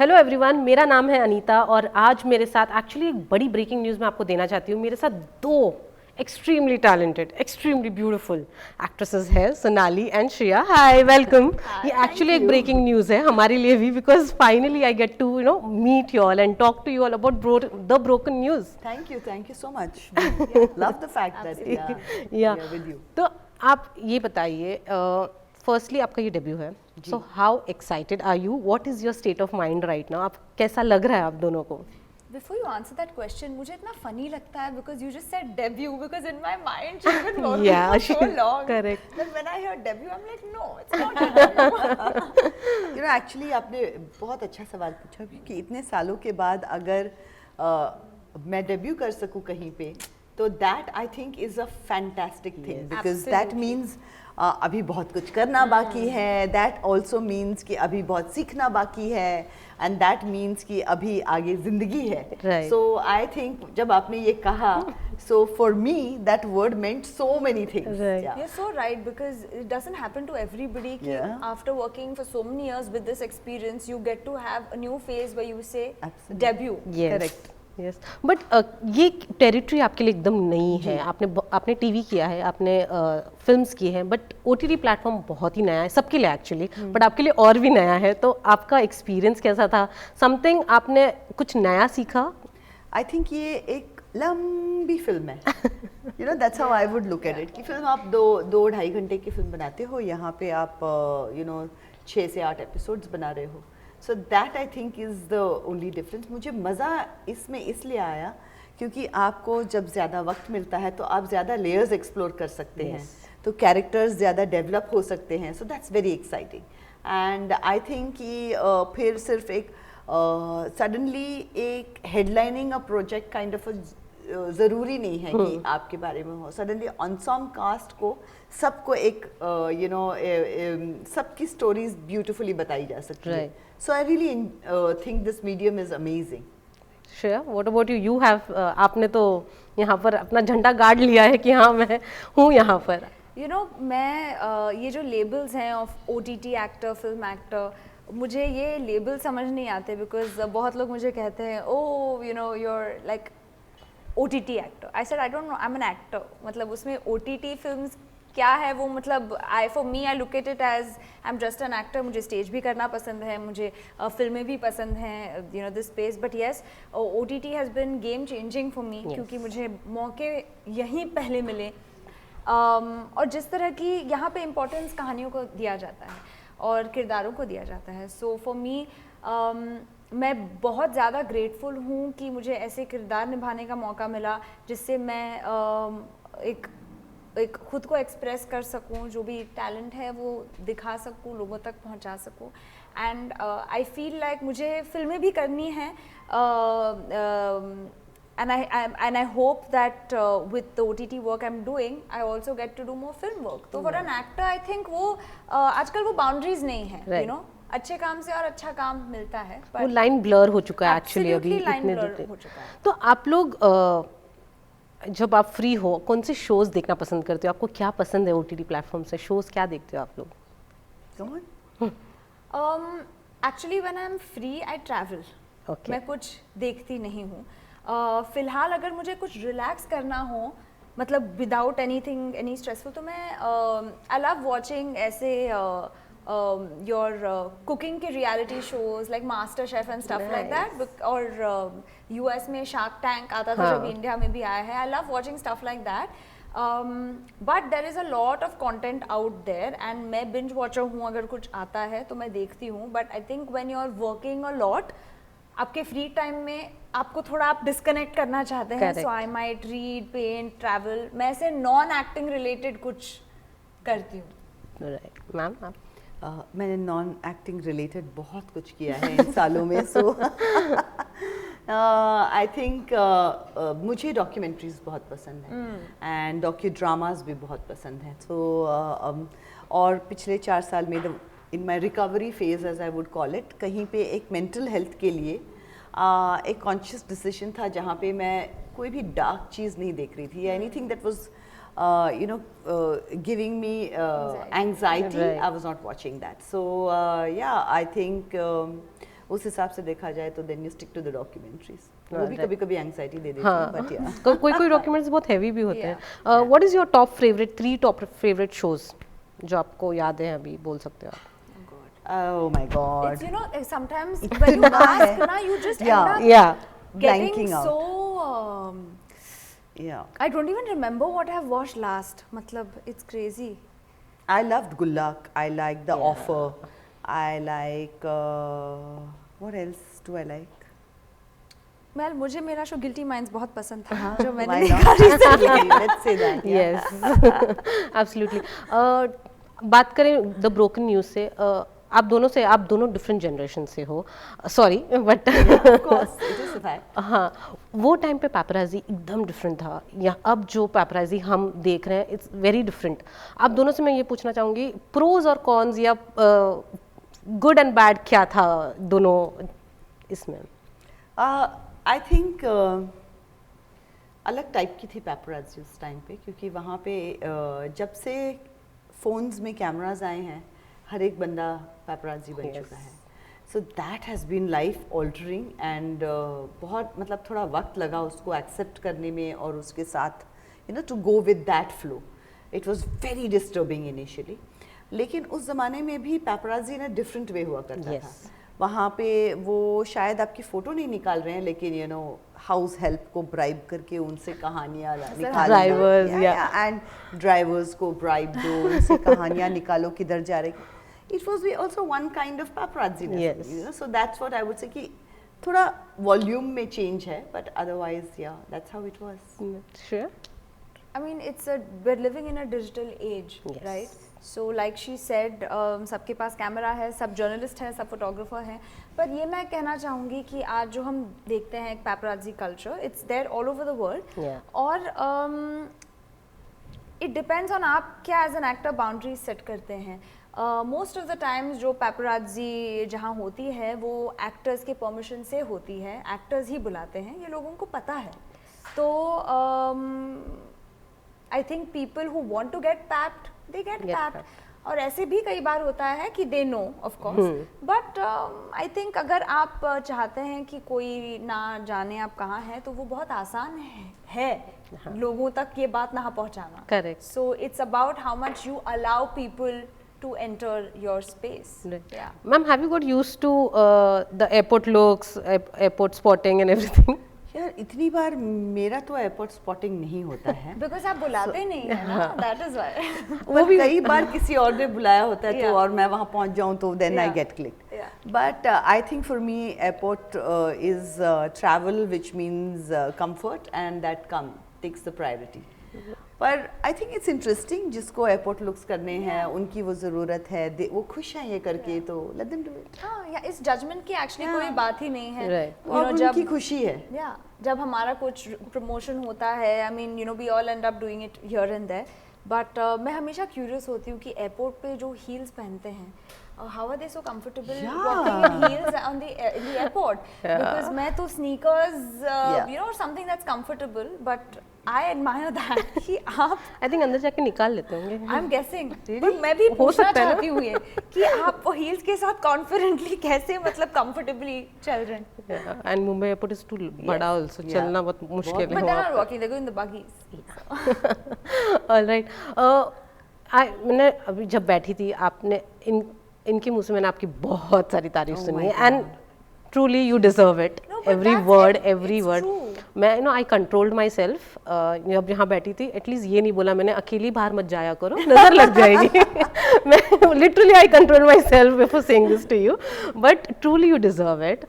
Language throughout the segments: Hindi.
हेलो एवरीवन, मेरा नाम है अनीता और आज मेरे साथ एक्चुअली एक बड़ी ब्रेकिंग न्यूज़ मैं आपको देना चाहती हूँ। मेरे साथ दो extremely talented, extremely beautiful actresses हैं, Sonali and Shreya. Hi, welcome. ये एक्चुअली एक ब्रेकिंग न्यूज़ है हमारे लिए भी, because finally I get to meet you all and talk to you all about the broken news. Thank you so much. We love the fact that we are with you. तो आप ये बताइए, फर्स्टली आपका ये डेब्यू है, so how excited are you, what is your state of mind right now? आप कैसा लग रहा है आप दोनों को? Before you answer that question, मुझे इतना funny लगता है because you just said debut because in my mind she's been working Yeah, for so long. correct. But when I hear debut, I'm like, no, it's not a debut. You know, actually आपने बहुत अच्छा सवाल पूछा क्योंकि इतने सालों के बाद अगर मैं डेब्यू कर सकूं कहीं पे, तो that I think is a fantastic thing because that Absolutely. means अभी बहुत कुछ करना बाकी है. That also means कि अभी बहुत सीखना बाकी है. And that means कि अभी आगे जिंदगी है. Right. So I think जब आपने ये कहा, so for me that word meant so many things. Right. Yeah. You're so right because it doesn't happen to everybody. कि Yeah. After working for so many years with this experience, you get to have a new phase where you say Absolutely. debut. Correct. Yes, but ये टेरिटरी आपके लिए एकदम नई है। आपने टीवी किया है, आपने फिल्म्स की हैं, बट ओटीटी प्लेटफॉर्म बहुत ही नया है सबके लिए एक्चुअली, बट आपके लिए और भी नया है। तो आपका एक्सपीरियंस कैसा था? समथिंग आपने कुछ नया सीखा? आई थिंक ये एक लंबी फिल्म है. You know that's how I would look at it. कि फिल्म आप दो ढाई घंटे की फिल्म बनाते हो, यहाँ पे आप 6 से 8 एपिसोड्स बना रहे हो. So that I think is the only difference. मुझे मज़ा इसमें इसलिए आया क्योंकि आपको जब ज़्यादा वक्त मिलता है तो आप ज़्यादा लेयर्स एक्सप्लोर कर सकते हैं, तो कैरेक्टर्स ज़्यादा डेवलप हो सकते हैं. So that's very exciting. And I think कि फिर सिर्फ एक सडनली एक headlining a project kind of ज़रूरी नहीं है कि आपके बारे में हो. सडनली ऑनसॉम कास्ट को सबको एक सबकी स्टोरीज ब्यूटिफुली बताई जा सकती है. So I really think this medium is amazing. Shreya, what about you? You have आपने तो यहाँ पर अपना झंडा गाड़ लिया है कि हाँ मैं हूँ यहाँ पर. You know, मैं ये जो लेबल्स हैं of OTT actor, film actor, मुझे ये लेबल समझ नहीं आते बिकॉज बहुत लोग मुझे कहते हैं oh you're like OTT actor. I said I don't know, I am an actor. मतलब उसमें OTT फिल्म्स क्या है वो, मतलब for me I look at it as I am just an actor. मुझे स्टेज भी करना पसंद है, मुझे फिल्में भी पसंद हैं, this space. But yes, OTT has been game changing for me क्योंकि मुझे मौके यहीं पहले मिले. और जिस तरह की यहाँ पे इम्पोर्टेंस कहानियों को दिया जाता है और किरदारों को दिया जाता है. सो फॉर मी मैं बहुत ज़्यादा ग्रेटफुल हूँ कि मुझे ऐसे किरदार निभाने का मौका मिला जिससे मैं एक खुद को एक्सप्रेस कर सकूँ, जो भी टैलेंट है वो दिखा सकूँ, लोगों तक पहुँचा सकूँ. एंड आई फील लाइक मुझे फिल्में भी करनी हैं. And I hope that with the OTT work I'm doing, I also get to do more film work. तो for an actor, I think वो आजकल वो boundaries नहीं है, अच्छे काम से और अच्छा काम मिलता है. वो लाइन ब्लर हो चुका है एक्चुअली अभी. लाइन ब्लर हो चुका है. तो आप लोग जब आप फ्री हो कौन से शोज देखना पसंद करते हो? आपको क्या पसंद है OTT प्लेटफॉर्म से? शोज क्या देखते हो आप लोग? Actually when I'm free I travel. मैं कुछ देखती नहीं हूँ. फिलहाल अगर मुझे कुछ रिलैक्स करना हो, मतलब विदाउट एनीथिंग एनी स्ट्रेसफुल, तो मैं आई लव वॉचिंग ऐसे योर कुकिंग के reality shows like MasterChef and stuff like that. और US में शार्क टैंक आता था जब इंडिया में भी आया है. I love watching stuff like that. But there is a lot of content out there and मैं बिंज वॉचर हूँ. अगर कुछ आता है तो मैं देखती हूँ. But I think when you are working a lot, आपके फ्री टाइम में आपको थोड़ा आप डिस्कनेक्ट करना चाहते हैं. So I might read, paint, travel. मैं ऐसे नॉन एक्टिंग रिलेटेड कुछ करती हूँ. राइट मैम, आप? मैंने नॉन एक्टिंग रिलेटेड बहुत कुछ किया है इन सालों में. सो आई थिंक मुझे डॉक्यूमेंट्रीज बहुत पसंद हैं एंड डॉक्यू ड्रामाज भी बहुत पसंद हैं. सो और पिछले 4 साल में in my recovery phase as I would call it, कहीं पे एक मेंटल हेल्थ के लिए एक कॉन्शियस डिसीजन था जहाँ पे मैं कोई भी डार्क चीज़ नहीं देख रही थी. Anything that was giving me anxiety. I was not watching that. So yeah, I think उस हिसाब से देखा जाए तो then you stick to the documentaries. वो भी कभी-कभी एंग्जाइटी दे देती हाँ, है, बट या कोई कोई डॉक्यूमेंट्स बहुत हैवी भी होते हैं। What is your top favourite shows जो आपको याद है, अभी बोल सकते हो आप? Oh my God. It's, you know, sometimes when you ask, na, you just Yeah. end up Yeah. getting Blanking out. so. Yeah. I don't even remember what I have watched last. Matlab, it's crazy. I loved Gullak. I liked The Offer. I like what else do I like? Well, मुझे मेरा शो गिल्टी माइंड्स बहुत पसंद था, जो मैंने Why देखा not? recently. Let's say that. Yeah. Yes, absolutely. बात करें द ब्रोकन न्यूज से, आप दोनों डिफरेंट जनरेशन से हो, sorry but Of course, it is a fact. हाँ, वो टाइम पे पैपराजी एकदम डिफरेंट था, या अब जो पैपराजी हम देख रहे हैं इट्स वेरी डिफरेंट। आप दोनों से मैं ये पूछना चाहूँगी, प्रोज और कॉन्स या गुड एंड बैड क्या था दोनों इसमें? I think अलग टाइप की थी पैपराजी उस टाइम पे, क्योंकि वहाँ पे जब से फोन्स में कैमराज आए हैं हर एक बंदा पैपराजी बन चुका है। So that has been life altering and बहुत मतलब थोड़ा वक्त लगा उसको एक्सेप्ट करने में और उसके साथ you know to go with that flow. It was very disturbing initially, लेकिन उस ज़माने में भी पैपराजी ना डिफरेंट वे हुआ करता था। वहाँ पे वो शायद आपकी फ़ोटो नहीं निकाल रहे हैं, लेकिन यू नो हाउस हेल्प को ब्राइब करके उनसे कहानियाँ निकालो, एंड ड्राइवर्स को ब्राइब दो, उनसे कहानियाँ निकालो किधर जा रहे। It was also one kind of paparazziness, you know, so that's what I would say कि थोड़ा वॉल्यूम में चेंज है, but otherwise yeah that's how it was. Sure. I mean, we're living in a digital age, Yes. right? So like she said, सबके पास कैमरा है, सब जर्नलिस्ट हैं, सब फोटोग्राफर हैं, पर ये मैं कहना चाहूँगी कि आज जो हम देखते हैं एक paparazzi culture, it's there all over the world, और इट डिपेंड्स ऑन आप क्या as an actor boundaries set करते हैं। मोस्ट ऑफ द टाइम्स जो पैपराजी जहाँ होती है वो एक्टर्स के परमिशन से होती है, एक्टर्स ही बुलाते हैं, ये लोगों को पता है। तो I think people who want to get papped they get papped, और ऐसे भी कई बार होता है कि they know of course, but I think अगर आप चाहते हैं कि कोई ना जाने आप कहाँ हैं, तो वो बहुत आसान है लोगों तक ये बात ना पहुँचाना। Correct. So it's about how much you allow people to enter your space. Right. Yeah. Ma'am, have you got used to the airport looks, airport spotting and everything? यार इतनी बार मेरा तो एयरपोर्ट स्पॉटिंग नहीं होता है, Because आप बुलाते नहीं है ना, that is why. वो भी कई बार किसी और ने बुलाया होता है तो Yeah. और मैं वहाँ पहुँच जाऊँ तो then I Yeah. Get clicked. Yeah. But I think for me airport is travel which means comfort and that takes the priority. पर आई थिंक इट्स इंटरेस्टिंग, जिसको एयरपोर्ट लुक्स करने हैं उनकी वो ज़रूरत है, वो खुश हैं ये करके, तो लेट देम डू इट। हाँ, या इस जजमेंट की एक्चुअली कोई बात ही नहीं है। Right. You know, और उनकी खुशी है। या जब हमारा कुछ प्रमोशन होता है, I mean you know we all end up doing it here and there, but मैं हमेशा क्यूरियस होती हूँ कि एयरपोर्ट पे जो हील्स पहनते हैं, how are they so comfortable walking in heels on the in the airport? Because मैं तो sneakers, you know, something that's comfortable, but I admire that कि आप I think अंदर जाके निकाल लेते होंगे। I'm guessing, but मैं भी पूछना चाहती हूँ ये कि आप वो heels के साथ confidently कैसे मतलब comfortably चल रहे हैं? And Mumbai airport is too बड़ा also, चलना बहुत मुश्किल है But they're वहाँ not walking, they're going in the buggies. All right. मैंने अभी जब बैठी थी, आपने इनके मुंह से मैंने आपकी बहुत सारी तारीफ सुनी है, and truly you deserve it, No, but every that's word it. Every It's word. true. मैं no I controlled myself, जब यहाँ बैठी थी एटलीस्ट ये नहीं बोला मैंने अकेली बाहर मत जाया करो, नजर लग जाएगी। मैं literally I control myself before saying this to you, but truly you deserve it.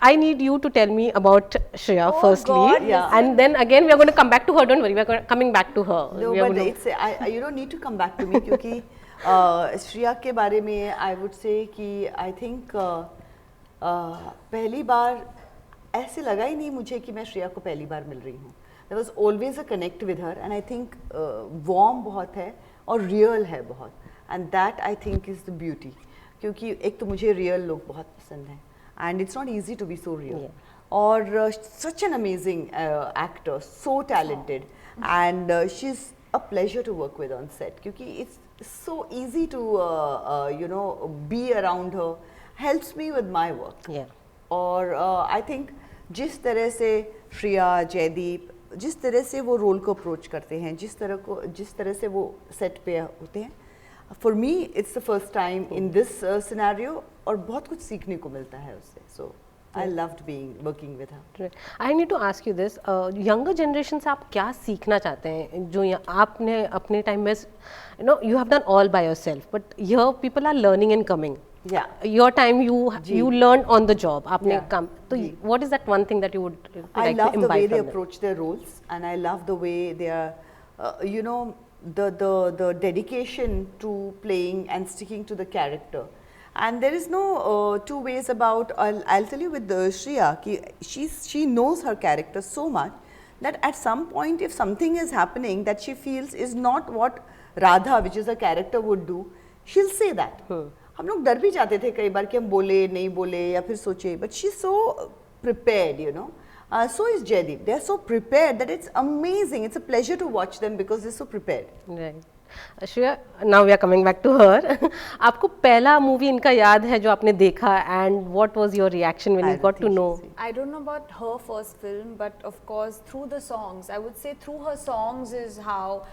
I need you to tell me about Shreya firstly, God, yeah. and then again we are going to come back to her. Don't worry, we are coming back to her. No, We are but gonna- it's you don't need to come back to me क्योंकि श्रेया के बारे में I would say कि I think पहली बार ऐसे लगा ही नहीं मुझे कि मैं श्रेया को पहली बार मिल रही हूँ। There was always a connect with her and I think warm बहुत है और real है बहुत, and that I think is the beauty, क्योंकि एक तो मुझे real लोग बहुत पसंद हैं and it's not easy to be so real. और such an amazing actor, so talented, and she's a pleasure to work with on set क्योंकि it's so easy to you know be around her, helps me with my work. Yeah. और आई थिंक जिस तरह से श्रिया, जयदीप, जिस तरह से वो रोल को अप्रोच करते हैं, जिस तरह से वो सेट पे होते हैं, for me it's the first time in this scenario, और बहुत कुछ सीखने को मिलता है उससे. सो I loved working with her. I need to ask you this. Younger generation से आप क्या सीखना चाहते हैं जो आपने अपने टाइम में, you have done all by yourself, but here people are learning and coming. Yeah. Your time you learned on the job. आपने Yeah. काम तो what is that one thing that you would I like love to the way imbibe they from them? approach their roles, and I love the way they are, the dedication to playing and sticking to the character. And there is no two ways about. I'll tell you with Shriya, she knows her character so much that at some point, if something is happening that she feels is not what Radha, which is a character, would do, she'll say that. हम लोग डर भी जाते थे कई बार कि हम बोले नहीं बोले या फिर सोचे, but she's so prepared, so is Jaideep. They are so prepared that it's amazing. It's a pleasure to watch them because they're so prepared. Right. Shreya, now we are coming back to her. आपको पहला मूवी इनका याद है जो आपने देखा, and what was your reaction when I you don't got to think know? she's seen. I don't know about her first film, but of course through the songs, I would say through her songs is how,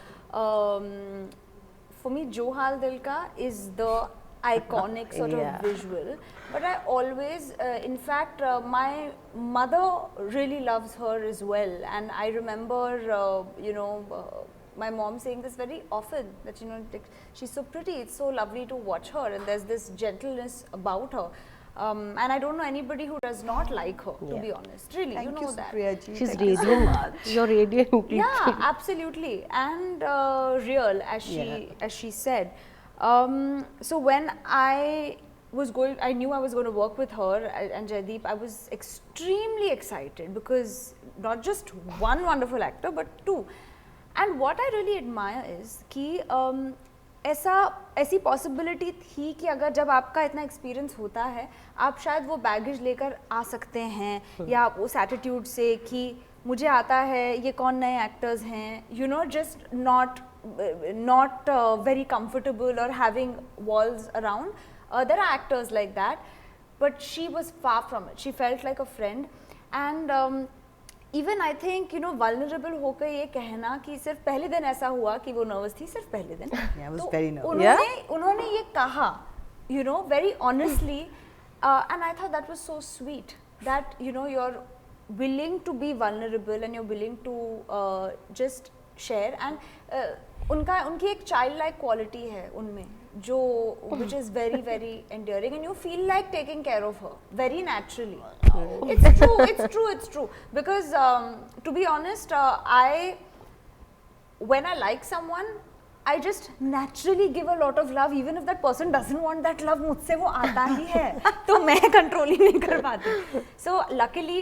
for me, Jo Hal Dil Ka is the iconic sort Yeah. of visual. But I always, in fact, my mother really loves her as well, and I remember, my mom saying this very often, that like, she's so pretty, it's so lovely to watch her, and there's this gentleness about her. And I don't know anybody who does not like her, to be honest. Really, Thank you you, know that. Supriya ji. She's Thank you so radiant. much. You're radiant. Yeah, absolutely, and real, as she said. So when I knew I was going to work with her and Jaideep, I was extremely excited because not just one wonderful actor, but two. And what I really admire is कि ऐसी पॉसिबिलिटी थी कि अगर जब आपका इतना एक्सपीरियंस होता है, आप शायद वो बैगेज लेकर आ सकते हैं, या उस एटीट्यूड से कि मुझे आता है, ये कौन नए एक्टर्स हैं, just not very comfortable or having walls around. There are actors like that, but she was far from it. She felt like a friend, and even I think vulnerable होकर ये कहना कि सिर्फ पहले दिन ऐसा हुआ कि वो नर्वस थी, सिर्फ पहले दिन. Yeah, I was very nervous. उन्होंने ये कहा, very honestly, and I thought that was so sweet that you're willing to be vulnerable and you're willing to just share, and उनकी एक childlike quality है उनमें which is very very endearing, and you feel like taking care of her very naturally. It's true because to be honest, when I like someone, I just naturally give a lot of love, even if that person doesn't want that love. मुझसे वो आता ही है, तो मैं control ही नहीं कर पाती. So luckily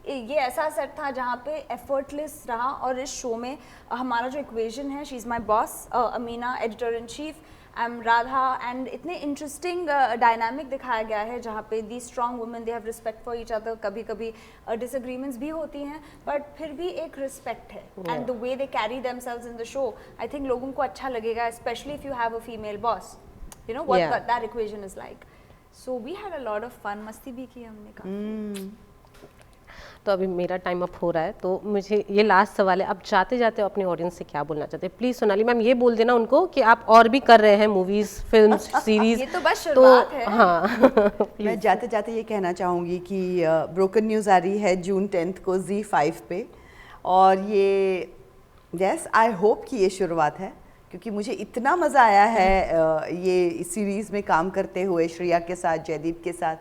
ये ऐसा सेट था जहाँ पे effortless रहा, और इस शो में हमारा जो equation है, she's my boss, Amina, editor in chief, I'm Radha, and इतने interesting dynamic दिखाया गया है जहाँ पे these strong women, they have respect for each other. कभी कभी disagreements भी होती हैं, but फिर भी एक respect है, and the way they carry themselves in the show, I think लोगों को अच्छा लगेगा, especially if you have a female boss. What that equation is like. So we had a lot of fun. मस्ती भी की हमने काफी. तो अभी मेरा टाइम अप हो रहा है, तो मुझे ये लास्ट सवाल है, आप जाते जाते अपने ऑडियंस से क्या बोलना चाहते हैं? प्लीज सोनाली मैम ये बोल देना उनको कि आप और भी कर रहे हैं मूवीज, फिल्म्स, सीरीज. ये तो बस शुरुआत है. हाँ. मैं जाते जाते ये कहना चाहूँगी कि ब्रोकन न्यूज़ आ रही है जून 10 को ZEE5 पे, और ये आई होप कि ये शुरुआत है, क्योंकि मुझे इतना मज़ा आया है ये सीरीज़ में काम करते हुए श्रिया के साथ, जयदीप के साथ,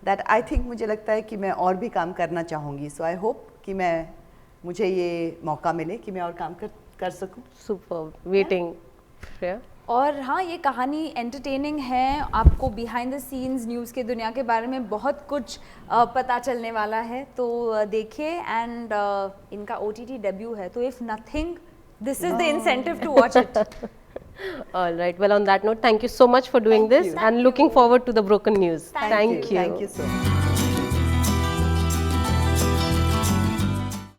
दैट आई थिंक मुझे लगता है कि मैं और भी काम करना चाहूँगी. सो आई होप कि मुझे ये मौका मिले कि मैं और काम कर सकूँ. सुपर. वेटिंग. श्रेया. और हाँ, ये कहानी एंटरटेनिंग है, आपको बिहाइंड द सीन्स न्यूज़ के दुनिया के बारे में बहुत कुछ पता चलने वाला है, तो देखिए. एंड इनका OTT डेब्यू है, तो if nothing, this is the incentive to watch it. All right. Well, on that note, thank you so much for doing this, and looking forward to the Broken News. Thank you. Thank you so much.